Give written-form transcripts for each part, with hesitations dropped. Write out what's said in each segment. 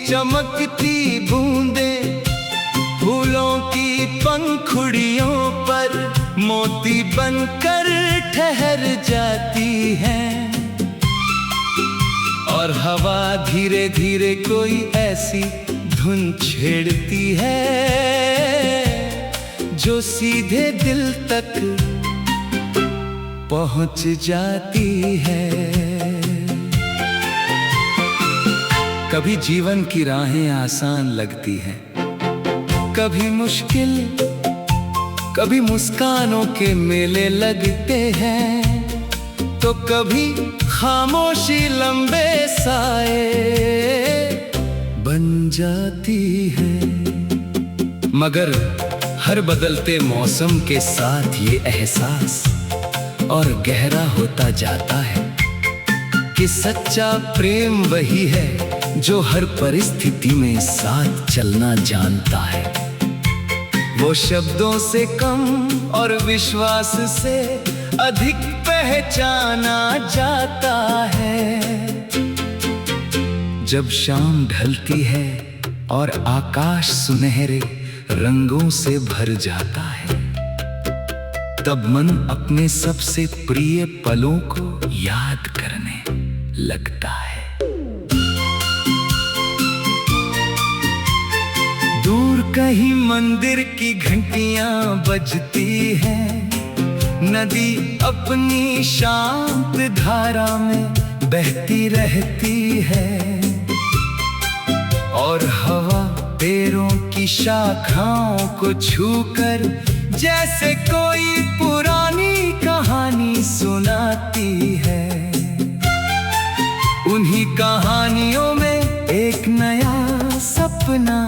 चमकती बूंदे फूलों की पंखुड़ियों पर मोती बनकर ठहर जाती हैं। और हवा धीरे धीरे कोई ऐसी धुन छेड़ती है जो सीधे दिल तक पहुंच जाती है। कभी जीवन की राहें आसान लगती हैं, कभी मुश्किल, कभी मुस्कानों के मेले लगते हैं, तो कभी खामोशी लंबे साए बन जाती है। मगर हर बदलते मौसम के साथ ये एहसास और गहरा होता जाता है कि सच्चा प्रेम वही है जो हर परिस्थिति में साथ चलना जानता है। वो शब्दों से कम और विश्वास से अधिक पहचाना जाता है। जब शाम ढलती है और आकाश सुनहरे रंगों से भर जाता है, तब मन अपने सबसे प्रिय पलों को याद करने लगता है। दूर कहीं मंदिर की घंटियां बजती हैं, नदी अपनी शांत धारा में बहती रहती है, और हवा पेड़ों की शाखाओं को छूकर जैसे कोई पुरानी कहानी सुनाती है। उन्हीं कहानियों में एक नया सपना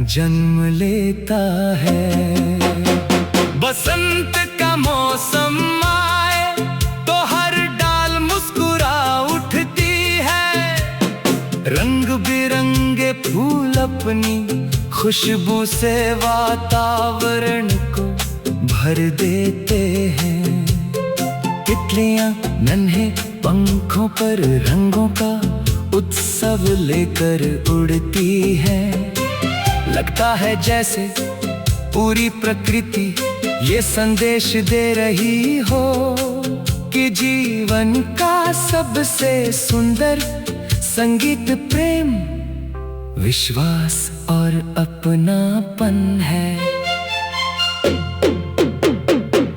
जन्म लेता है। बसंत का मौसम आए तो हर डाल मुस्कुरा उठती है, रंग बिरंगे फूल अपनी खुशबू से वातावरण को भर देते हैं। तितलियां नन्हे पंखों पर रंगों का उत्सव लेकर उड़ती है। लगता है जैसे पूरी प्रकृति ये संदेश दे रही हो कि जीवन का सबसे सुंदर संगीत प्रेम, विश्वास और अपनापन है।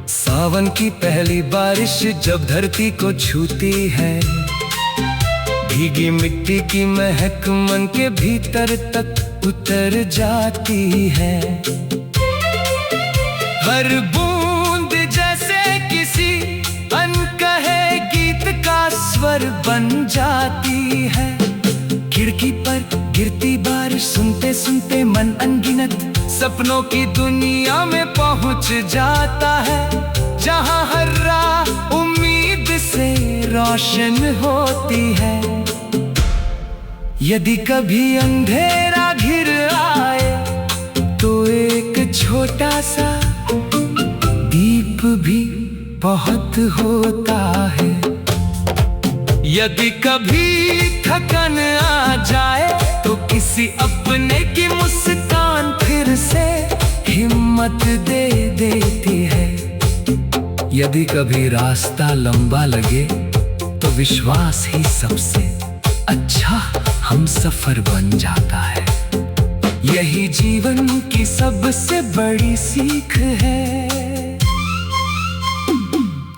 सावन की पहली बारिश जब धरती को छूती है, भीगी मिट्टी की महक मन के भीतर तक उतर जाती है। हर बूंद जैसे किसी अनकहे गीत का स्वर बन जाती है। खिड़की पर गिरती बारिश सुनते सुनते मन अनगिनत सपनों की दुनिया में पहुंच जाता है, जहां हर राह उम्मीद से रोशन होती है। यदि कभी अंधेरा घिर आए तो एक छोटा सा दीप भी बहुत होता है। यदि कभी थकन आ जाए तो किसी अपने की मुस्कान फिर से हिम्मत दे देती है। यदि कभी रास्ता लंबा लगे तो विश्वास ही सबसे अच्छा हम सफर बन जाता है। यही जीवन की सबसे बड़ी सीख है।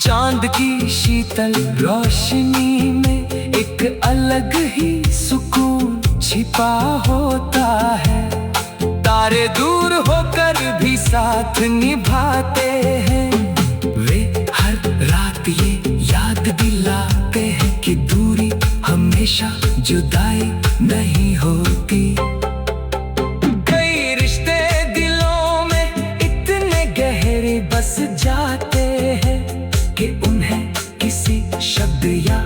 चांद की शीतल रोशनी में एक अलग ही सुकून छिपा होता है। तारे दूर होकर भी साथ निभाते हैं, वे हर रात ये याद दिलाते हैं कि दूरी हमेशा जुदाई नहीं होती। कई रिश्ते दिलों में इतने गहरे बस जाते हैं कि उन्हें किसी शब्द या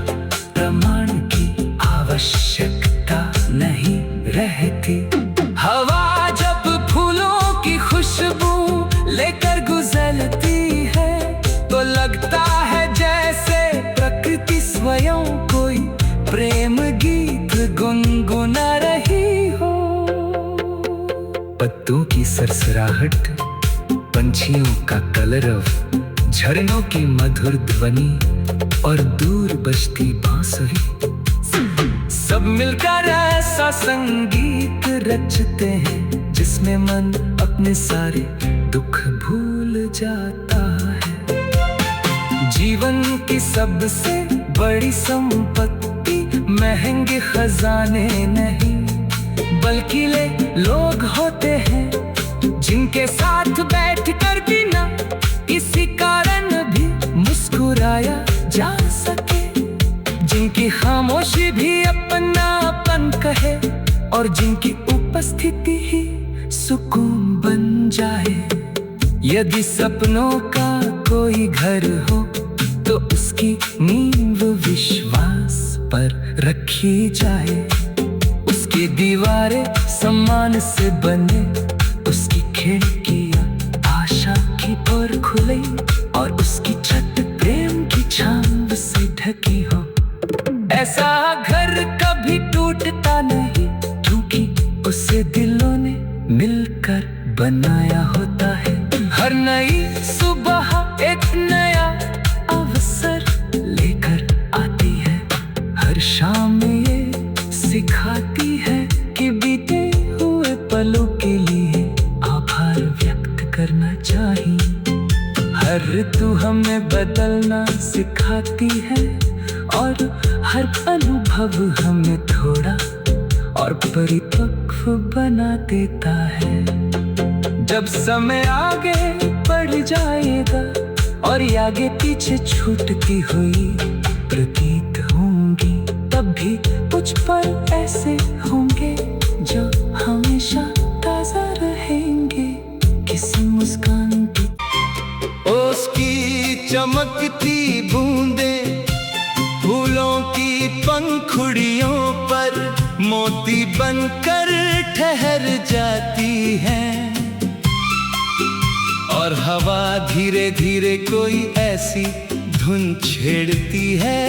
प्रमाण की आवश्यकता नहीं रहती। हवा जब फूलों की खुशबू लेकर गुजरती है तो लगता है जैसे प्रकृति स्वयं कोई प्रेम गीत गुनगुना रही हो। सरसराहट, पंछियों का कलरव, झरनों की मधुर ध्वनि और दूर बजती बांसुरी, सब मिलकर ऐसा संगीत रचते हैं जिसमें मन अपने सारे दुख भूल जाता है। जीवन की सबसे बड़ी संपत्ति महंगे खजाने नहीं, बल्कि लोग होते हैं जिनके साथ बैठकर भी ना किसी कारण भी मुस्कुराया जा सके, जिनकी खामोशी भी अपनापन कहे और जिनकी उपस्थिति ही सुकून बन जाए। यदि सपनों का कोई घर हो तो उसकी नींव विश्वास पर रखी जाए, उसकी दीवारें सम्मान से बने, उसकी खिड़कियां आशा की ओर खुले और उसकी छत प्रेम की छांव से ढकी हो। ऐसा घर कभी टूटता नहीं, क्योंकि उसे दिलों ने मिलकर बनाया होता है। हर नई सुबह एक नया अवसर लेकर आती है, हर शाम ये सिखाती है कि बीते हुए पलों के लिए आभार व्यक्त करना चाहिए। हर ऋतु हमें बदलना सिखाती है और हर अनुभव हमें थोड़ा और परिपक्व बना देता है। जब समय आगे बढ़ जाएगा और आगे पीछे छूटती हुई प्रतीत होंगी, तब भी कुछ पल ऐसे होंगे जो हमेशा ताजा रहेंगे। किसी मुस्कान की उसकी चमकती बूंदें फूलों की पंखुड़ियों पर मोती बनकर ठहर जाती हैं, और हवा धीरे धीरे कोई ऐसी धुन छेड़ती है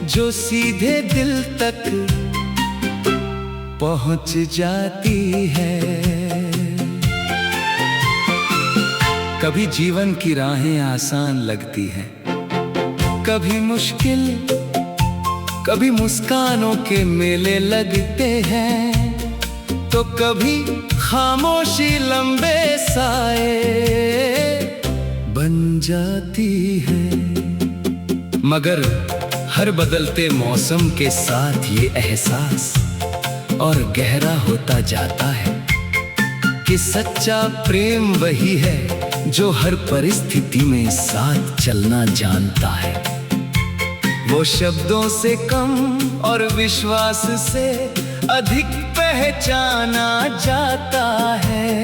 जो सीधे दिल तक पहुंच जाती है। कभी जीवन की राहें आसान लगती हैं, कभी मुश्किल, कभी मुस्कानों के मेले लगते हैं, तो कभी खामोशी लंबे साए बन जाती है। मगर हर बदलते मौसम के साथ ये एहसास और गहरा होता जाता है कि सच्चा प्रेम वही है जो हर परिस्थिति में साथ चलना जानता है। वो शब्दों से कम और विश्वास से अधिक पहचाना जाता है।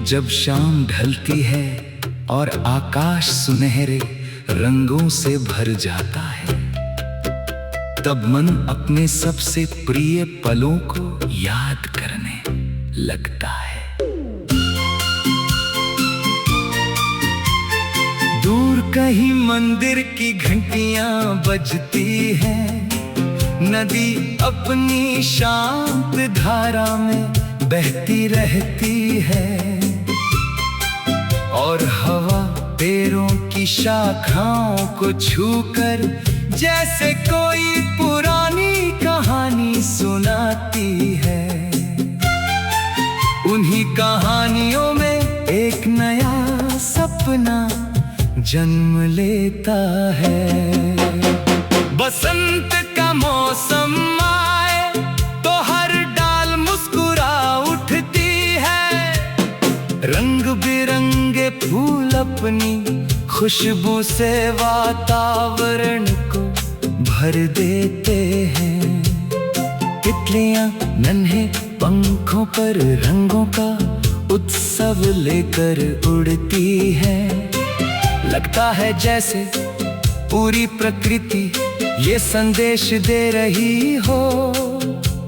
जब शाम ढलती है और आकाश सुनहरे रंगों से भर जाता है, तब मन अपने सबसे प्रिय पलों को याद करने लगता है। दूर कहीं मंदिर की घंटियां बजती हैं, नदी अपनी शांत धारा में बहती रहती है, और हवा पेड़ों की शाखाओं को छूकर जैसे कोई पुरानी कहानी सुनाती है। उन्हीं कहानियों में एक नया सपना जन्म लेता है। बसंत का मौसम आए तो हर डाल मुस्कुरा उठती है, रंग बिरंगे फूल अपनी खुशबू से वातावरण को भर देते हैं। तितलियां नन्हे पंखों पर रंगों का उत्सव लेकर उड़ती है, लगता है जैसे पूरी प्रकृति ये संदेश दे रही हो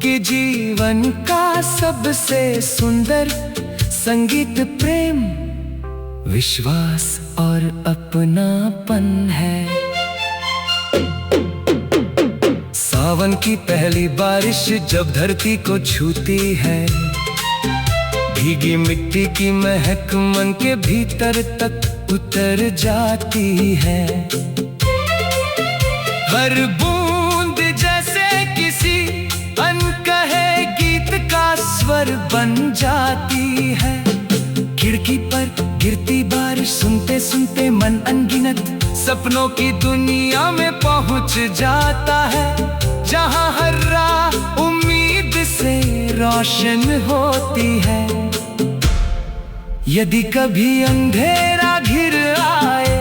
कि जीवन का सबसे सुंदर संगीत प्रेम, विश्वास और अपनापन है। सावन की पहली बारिश जब धरती को छूती है, भीगी मिट्टी की महक मन के भीतर तक उतर जाती है। हर बूंद जैसे किसी अनकहे गीत का स्वर बन जाती है। खिड़की पर गिरती बारिश सुनते सुनते मन अनगिनत सपनों की दुनिया में पहुंच जाता है, जहां हर राह उम्मीद से रोशन होती है। यदि कभी अंधेरा घिर आए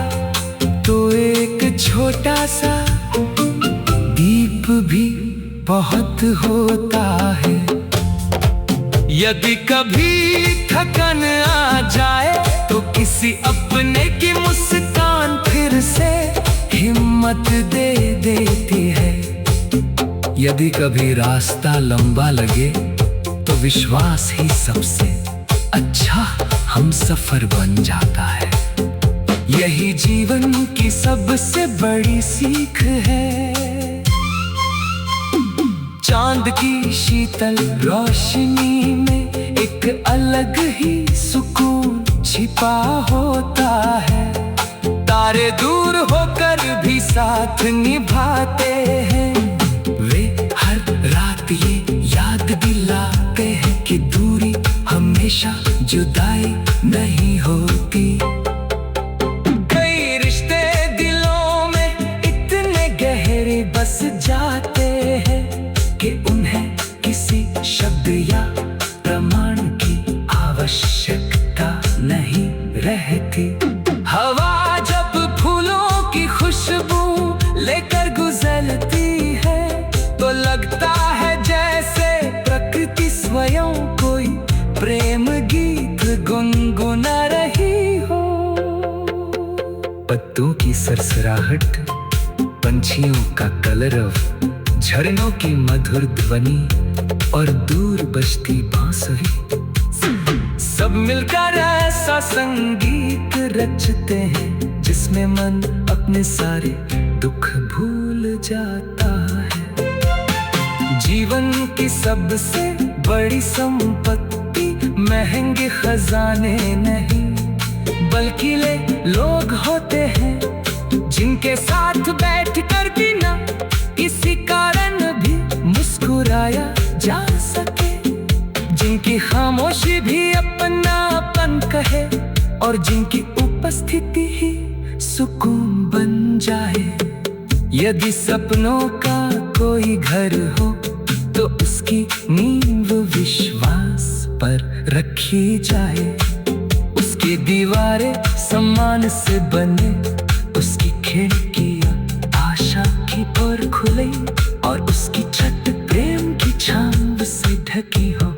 तो एक छोटा सा दीप भी बहुत होता है। यदि कभी थकन आ जाए तो किसी अपने की मुस्कान फिर से हिम्मत दे देती है। यदि कभी रास्ता लंबा लगे तो विश्वास ही सबसे अच्छा हमसफर बन जाता है। यही जीवन की सबसे बड़ी सीख है। चांद की शीतल रोशनी में एक अलग ही सुकून छिपा होता है। तारे दूर होकर भी साथ निभाते हैं। वे हर रात ये याद दिलाते हैं कि दूरी हमेशा जुदाई नहीं होती। कई रिश्ते दिलों में इतने गहरे बस जाते हैं कि उन्हें किसी शब्द या प्रमाण की आवश्यकता नहीं रहती। हवा जब फूलों की खुशबू लेकर गुजरती है तो लगता है जैसे प्रकृति स्वयं कोई प्रेम गीत गुनगुना रही हो। पत्तों की सरसराहट, पंछियों का कलरव, झरनों की मधुर ध्वनि और दूर बजती बांसुरी, सब मिलकर ऐसा संगीत रचते हैं जिसमें मन अपने सारे दुख भूल जाता है। जीवन की सबसे बड़ी संपत्ति महंगे खजाने नहीं बल्कि लोग होते हैं, जिनके साथ बैठकर भी ना किसी कारण भी मुस्कुराया जा सके, जिनकी खामोशी भी अपनापन कहे और जिनकी उपस्थिति ही सुकून बन जाए। यदि सपनों का कोई घर हो तो उसकी नींव विश्वास पर रखी जाए। उसकी दीवारें सम्मान से बने, उसकी खिड़कियां आशा की ओर खुले और उसकी छत प्रेम की छांव से ढकी हो।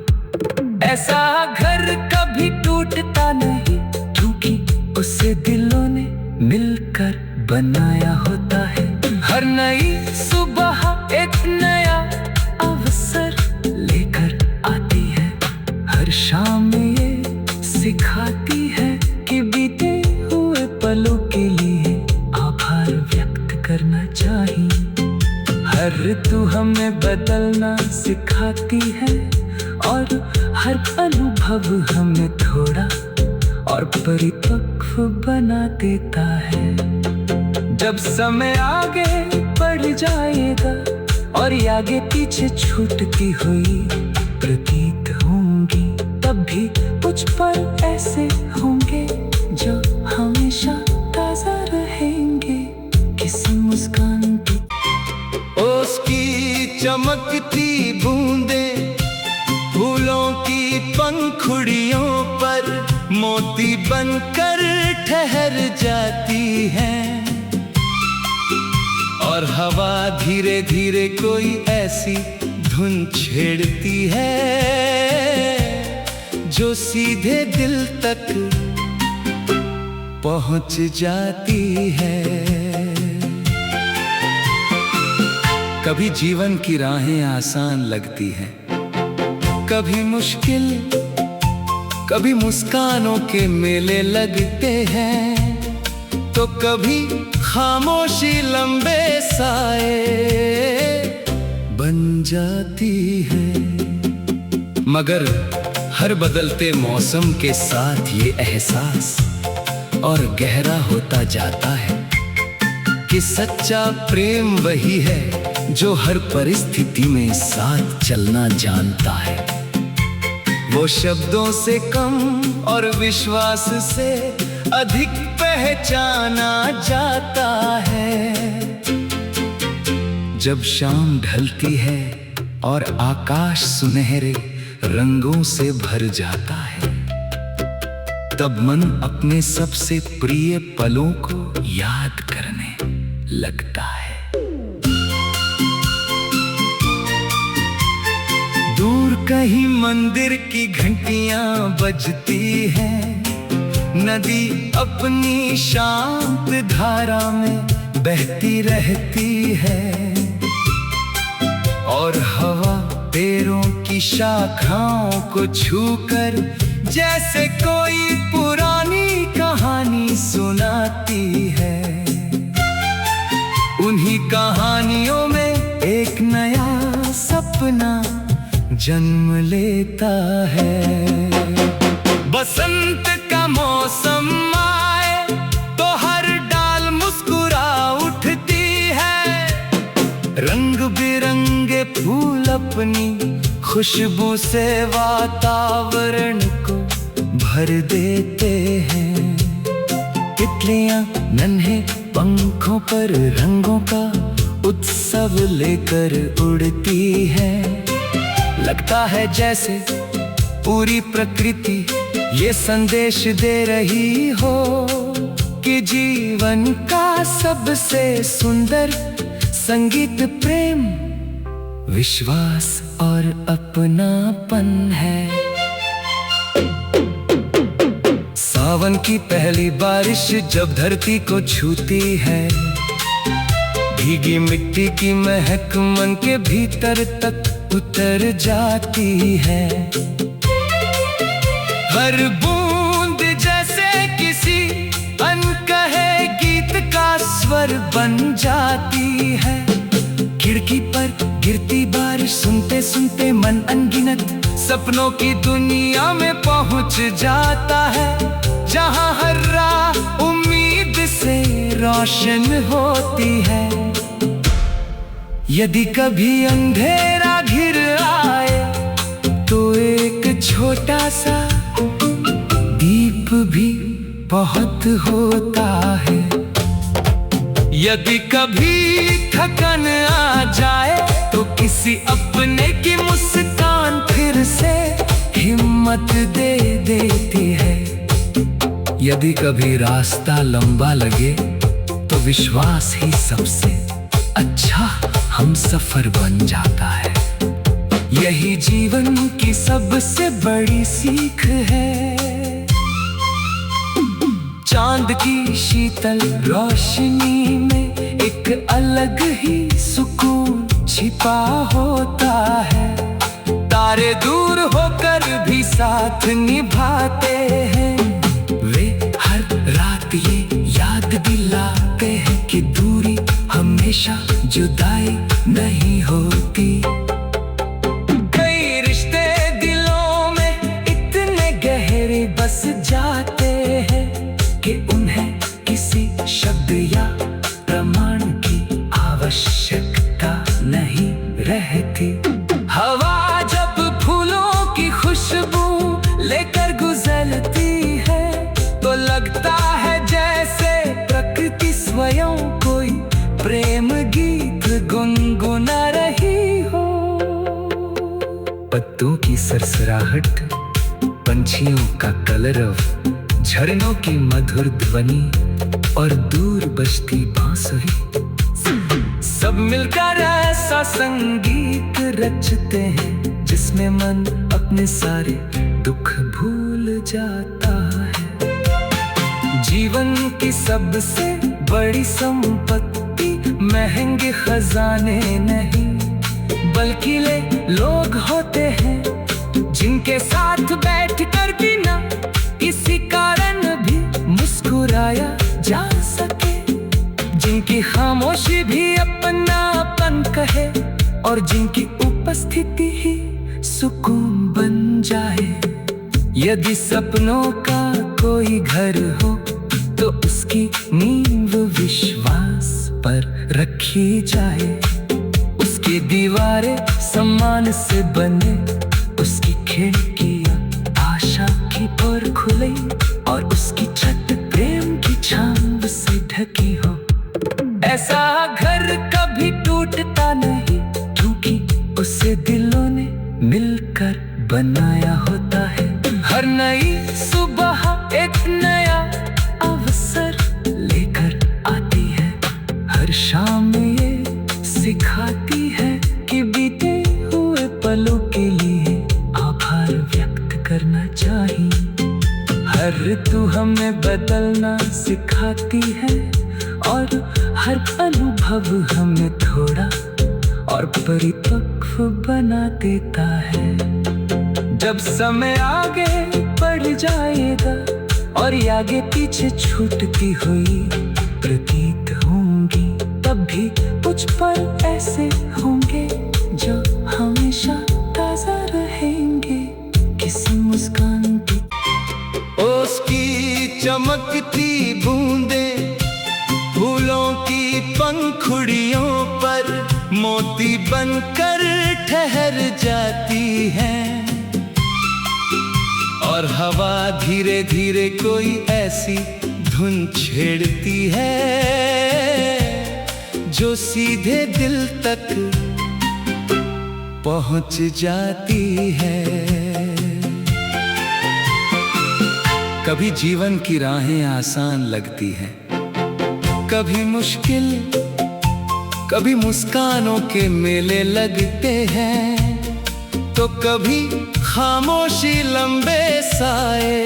ऐसा घर कभी टूटता नहीं क्योंकि उसे दिलों ने मिलकर बनाया होता है। हर नई सुबह एक नया अवसर लेकर आती है। हर शाम ये सिखाती है कि बीते हुए पलों के लिए आभार व्यक्त करना चाहिए। हर ऋतु हमें बदलना सिखाती है और हर अनुभव हमें थोड़ा और परिपक्व बना देता है। जब समय आगे बढ़ जाएगा और आगे पीछे छूटती हुई प्रतीत होंगी, तब भी कुछ पल ऐसे होंगे जो हमेशा ताजा रहेंगे। किसी मुस्कान की उसकी चमकती बूंदें फूलों की पंखुड़ियों पर मोती बनकर ठहर जाती हैं और हवा धीरे धीरे कोई ऐसी धुन छेड़ती है जो सीधे दिल तक पहुंच जाती है। कभी जीवन की राहें आसान लगती हैं, कभी मुश्किल, कभी मुस्कानों के मेले लगते हैं तो कभी खामोशी लंबे साए जाती है। मगर हर बदलते मौसम के साथ ये एहसास और गहरा होता जाता है कि सच्चा प्रेम वही है जो हर परिस्थिति में साथ चलना जानता है। वो शब्दों से कम और विश्वास से अधिक पहचाना जाता है। जब शाम ढलती है और आकाश सुनहरे रंगों से भर जाता है, तब मन अपने सबसे प्रिय पलों को याद करने लगता है। दूर कहीं मंदिर की घंटियां बजती हैं, नदी अपनी शांत धारा में बहती रहती है, और हवा पेड़ों की शाखाओं को छूकर जैसे कोई पुरानी कहानी सुनाती है। उन्हीं कहानियों में एक नया सपना जन्म लेता है। बसंत का मौसम आए तो हर डाल मुस्कुरा उठती है, रंग बिरंगे फूल अपनी खुशबू से वातावरण को भर देते हैं। तितलियां नन्हे पंखों पर रंगों का उत्सव लेकर उड़ती है। लगता है जैसे पूरी प्रकृति ये संदेश दे रही हो कि जीवन का सबसे सुंदर संगीत प्रेम, विश्वास और अपनापन है। सावन की पहली बारिश जब धरती को छूती है, भीगी मिट्टी की महक मन के भीतर तक उतर जाती है। हर बूंद जैसे किसी अनकहे गीत का स्वर बन जाती है। खिड़की पर गिरती बारिश सुनते सुनते मन अनगिनत सपनों की दुनिया में पहुंच जाता है, जहां हर राह उम्मीद से रोशन होती है। यदि कभी अंधेरा घिर आए तो एक छोटा सा दीप भी बहुत होता है। यदि कभी थकन आ जाए तो किसी अपने की मुस्कान फिर से हिम्मत दे देती है। यदि कभी रास्ता लंबा लगे तो विश्वास ही सबसे अच्छा हम सफर बन जाता है। यही जीवन की सबसे बड़ी सीख है। चांद की शीतल रोशनी में एक अलग ही सुकून छिपा होता है। तारे दूर होकर भी साथ निभाते हैं। वे हर रात ये याद दिलाते हैं कि दूरी हमेशा जुदाई नहीं होती। कई रिश्ते दिलों में इतने गहरे बस जाते हैं कि उन्हें किसी शब्द या प्रमाण की आवश्यकता नहीं रहती। हवा जब फूलों की खुशबू लेकर गुजरती है तो लगता है जैसे प्रकृति स्वयं कोई प्रेम गीत गुनगुना रही हो। पत्तों की सरसराहट, पंछियों का कलरव, झरनों की मधुर ध्वनि और दूर बजती बांसुरी, सब मिलकर ऐसा संगीत रचते हैं जिसमें मन अपने सारे दुख भूल जाता है। जीवन की सबसे बड़ी संपत्ति महंगे खजाने नहीं बल्कि लोग होते हैं, जिनके साथ बैठकर बिना किसी कारण भी मुस्कुराया जा सके, जिनकी खामोशी भी अपनापन कहे और जिनकी उपस्थिति ही सुकून बन जाए। यदि सपनों का कोई घर हो तो उसकी नींव विश्वास पर रखी जाए। उसकी दीवारें सम्मान से बने, उसकी खिड़कियां आशा की ओर खुले और उसकी छत प्रेम की छांव से ढकी हो। ऐसा घर कभी टूटता नहीं, क्योंकि उसे दिलों ने मिलकर बनाया होता है। हर नई सुबह एक नया अवसर लेकर आती है। हर शाम ये सिखाती है कि बीते हुए पलों के लिए आभार व्यक्त करना चाहिए। हर ऋतु हमें बदलना सिखाती है और हर अनुभव हमें थोड़ा और परिपक्व बना देता है। जब समय आगे बढ़ जाएगा और आगे पीछे छूटती हुई प्रतीत होंगी, तब भी कुछ पल ऐसे होंगे जो हमेशा ताजा रहेंगे। किसी मुस्कान की उसकी चमकती बूंदें फूलों की पंखुड़ियों पर मोती बनकर ठहर जाती हैं। और हवा धीरे धीरे कोई ऐसी धुन छेड़ती है जो सीधे दिल तक पहुंच जाती है। कभी जीवन की राहें आसान लगती हैं, कभी मुश्किल, कभी मुस्कानों के मेले लगते हैं, तो कभी खामोशी लंबे साए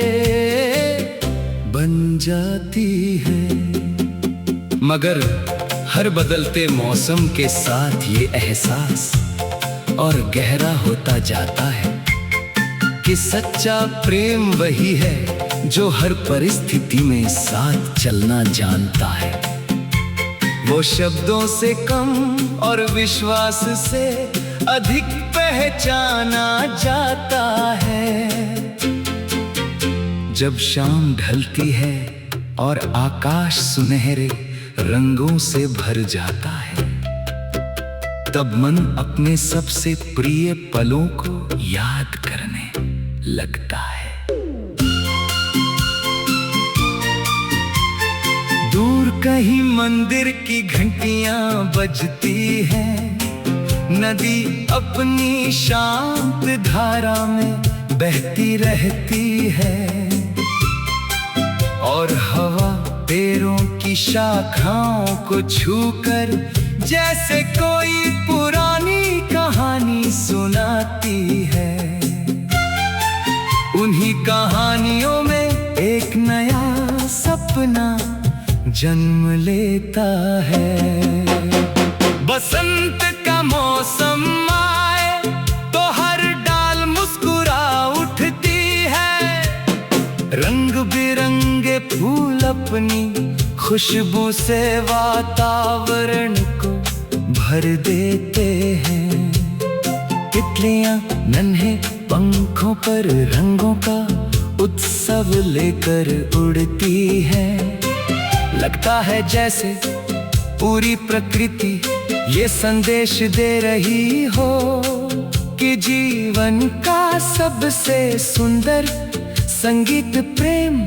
बन जाती है। मगर हर बदलते मौसम के साथ ये एहसास और गहरा होता जाता है कि सच्चा प्रेम वही है जो हर परिस्थिति में साथ चलना जानता है। वो शब्दों से कम और विश्वास से अधिक पहचाना जाता है। जब शाम ढलती है और आकाश सुनहरे रंगों से भर जाता है, तब मन अपने सबसे प्रिय पलों को याद करने लगता है। दूर कहीं मंदिर की घंटियां बजती हैं, नदी अपनी शांत धारा में बहती रहती है, और हवा पेड़ों की शाखाओं को छूकर जैसे कोई पुरानी कहानी सुनाती है। उन्हीं कहानियों में एक नया सपना जन्म लेता है। बसंत का मौसम आए तो हर डाल मुस्कुरा उठती है, रंग बिरंगे फूल अपनी खुशबू से वातावरण को भर देते हैं। तितलियां नन्हे पंखों पर रंगों का उत्सव लेकर उड़ती है। लगता है जैसे पूरी प्रकृति ये संदेश दे रही हो कि जीवन का सबसे सुंदर संगीत प्रेम,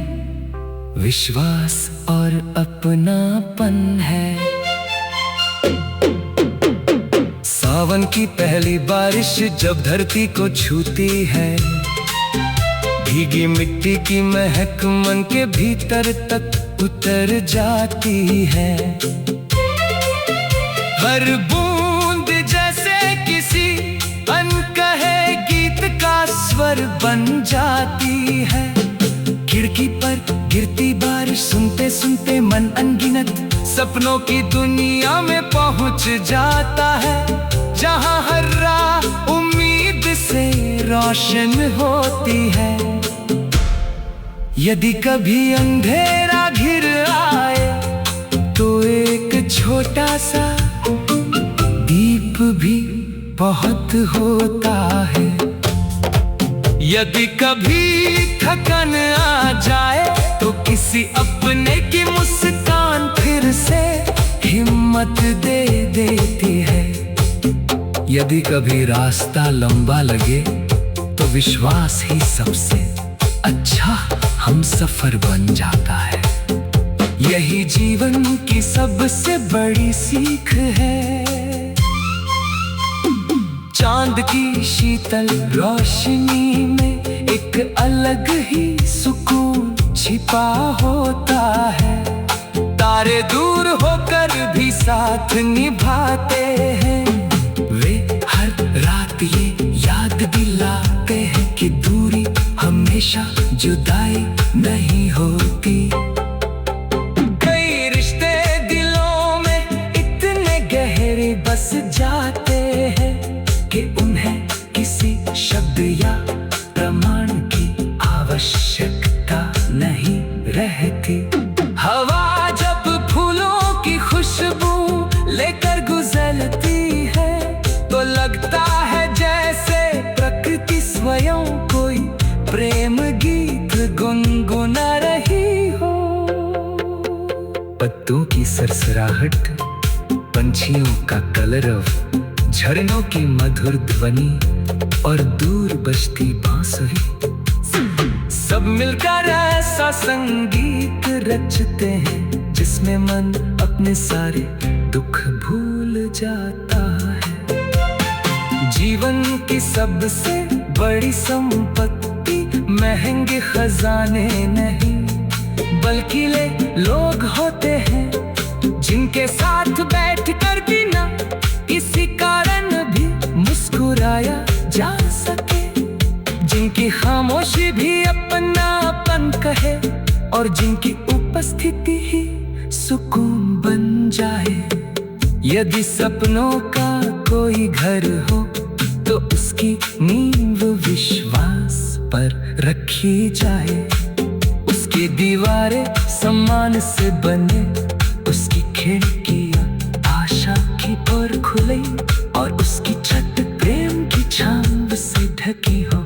विश्वास और अपनापन है। सावन की पहली बारिश जब धरती को छूती है, भीगी मिट्टी की महक मन के भीतर तक उतर जाती है। हर बूंद जैसे किसी अनकहे गीत का स्वर बन जाती है। खिड़की पर गिरती बारिश सुनते सुनते मन अनगिनत सपनों की दुनिया में पहुंच जाता है, जहां हर राह उम्मीद से रोशन होती है। यदि कभी अंधेरा घिर आए तो एक छोटा सा दीप भी बहुत होता है। यदि कभी थकन आ जाए तो किसी अपने की मुस्कान फिर से हिम्मत दे देती है। यदि कभी रास्ता लंबा लगे तो विश्वास ही सबसे अच्छा हमसफर बन जाता है। यही जीवन की सबसे बड़ी सीख है। चांद की शीतल रोशनी में एक अलग ही सुकून छिपा होता है। तारे दूर होकर भी साथ निभाते हैं। वे हर रात ये याद दिलाते हैं कि दूरी हमेशा जुदाई नहीं होती। कई रिश्ते दिलों में इतने गहरे बस जाते हैं कि उन्हें किसी शब्द या प्रमाण की आवश्यकता नहीं रहती। हवा जब फूलों की खुशबू लेकर गुजरती है तो लगता है जैसे प्रकृति स्वयं कोई प्रेम गीत गुनगुना रही हो। पत्तों की सरसराहट, पंछियों का कलरव, झरनों की मधुर ध्वनि और दूर बजती बांसुरी, सब मिलकर ऐसा संगीत रचते हैं जिसमें मन अपने सारे दुख भूल जाता है। जीवन की सबसे बड़ी संपत्ति महंगे खजाने नहीं बल्कि लोग होते हैं जिनके साथ बैठकर बिना किसी कारण भी मुस्कुराया जा सके। जिनकी खामोशी भी अपनापन कहे और जिनकी उपस्थिति ही सुकून बन जाए। यदि सपनों का कोई घर हो तो उसकी नींव विश्वास पर रखी जाए। उसकी दीवारें सम्मान से बने, उसकी खिड़कियां आशा की ओर खुले और उसकी छत प्रेम की छांव से ढकी हो।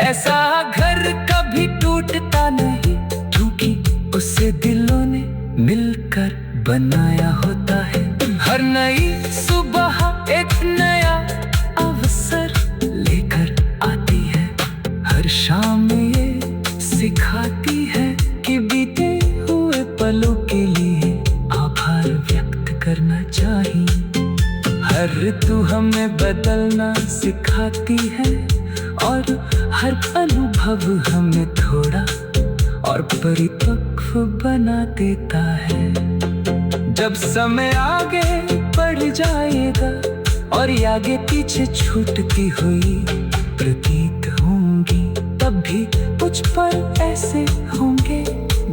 ऐसा घर कभी टूटता नहीं क्योंकि उसे दिलों ने मिलकर बनाया होता है। हर नई सुबह एक नया अवसर लेकर आती है। हर शाम ये सिखाती है कि बीते हुए पलों के लिए आभार व्यक्त करना चाहिए। हर ऋतु हमें बदलना सिखाती है और हर अनुभव हमें थोड़ा और परिपक्व बना देता है। जब समय आगे बढ़ जाएगा और आगे पीछे छूटती हुई प्रतीत होंगी, तब भी कुछ पल ऐसे होंगे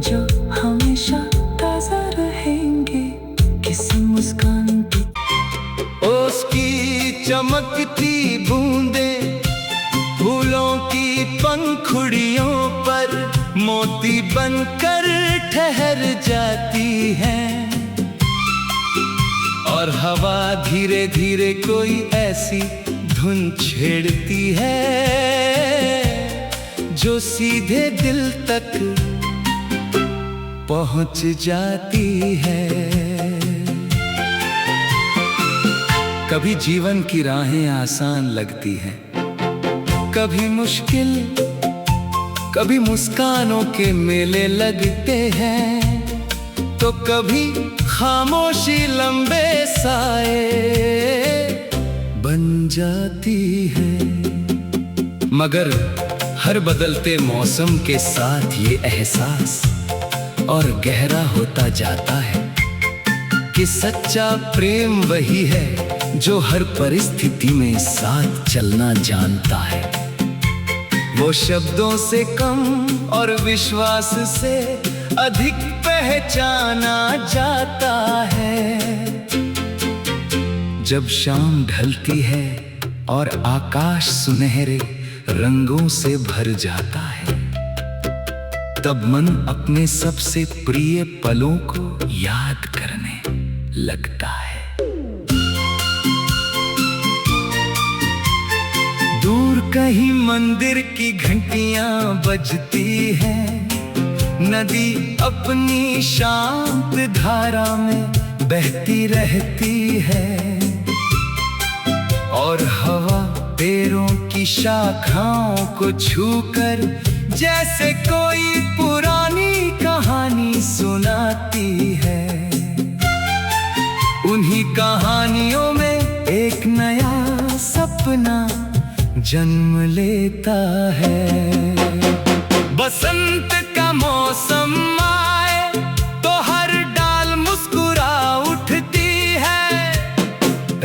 जो हमेशा ताजा रहेंगे। किसी मुस्कान की उसकी चमकती बूंदें फूलों की पंखुड़ियों पर मोती बनकर ठहर जाती हैं और हवा धीरे धीरे कोई ऐसी धुन छेड़ती है जो सीधे दिल तक पहुंच जाती है। कभी जीवन की राहें आसान लगती हैं, कभी मुश्किल, कभी मुस्कानों के मेले लगते हैं तो कभी खामोशी लंबे साए बन जाती है। मगर हर बदलते मौसम के साथ ये एहसास और गहरा होता जाता है कि सच्चा प्रेम वही है जो हर परिस्थिति में साथ चलना जानता है। वो शब्दों से कम और विश्वास से अधिक पहचाना जाता है। जब शाम ढलती है और आकाश सुनहरे रंगों से भर जाता है, तब मन अपने सबसे प्रिय पलों को याद करने लगता है। कहीं मंदिर की घंटियां बजती हैं, नदी अपनी शांत धारा में बहती रहती है, और हवा पेड़ों की शाखाओं को छूकर जैसे कोई पुरानी कहानी सुनाती है। उन्हीं कहानियों में एक नया सपना जन्म लेता है। बसंत का मौसम आए तो हर डाल मुस्कुरा उठती है,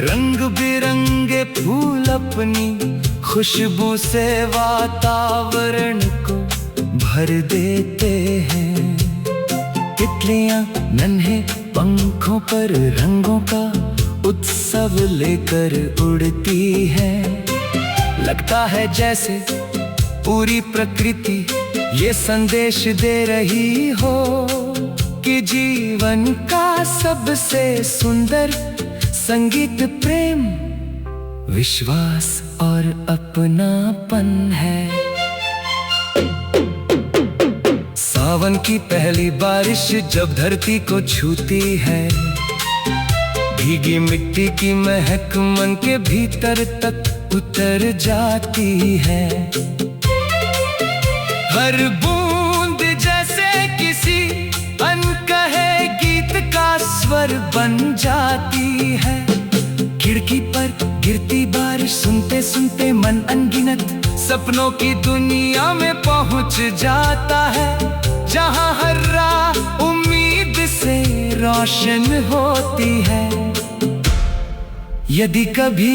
रंग बिरंगे फूल अपनी खुशबू से वातावरण को भर देते हैं। तितलियां नन्हे पंखों पर रंगों का उत्सव लेकर उड़ती है, लगता है जैसे पूरी प्रकृति ये संदेश दे रही हो कि जीवन का सबसे सुंदर संगीत प्रेम, विश्वास और अपनापन है। सावन की पहली बारिश जब धरती को छूती है, भीगी मिट्टी की महक मन के भीतर तक उतर जाती है। हर बूंद जैसे किसी अनकहे गीत का स्वर बन जाती है। खिड़की पर गिरती बारिश सुनते सुनते मन अनगिनत सपनों की दुनिया में पहुंच जाता है, जहां हर राह उम्मीद से रोशन होती है। यदि कभी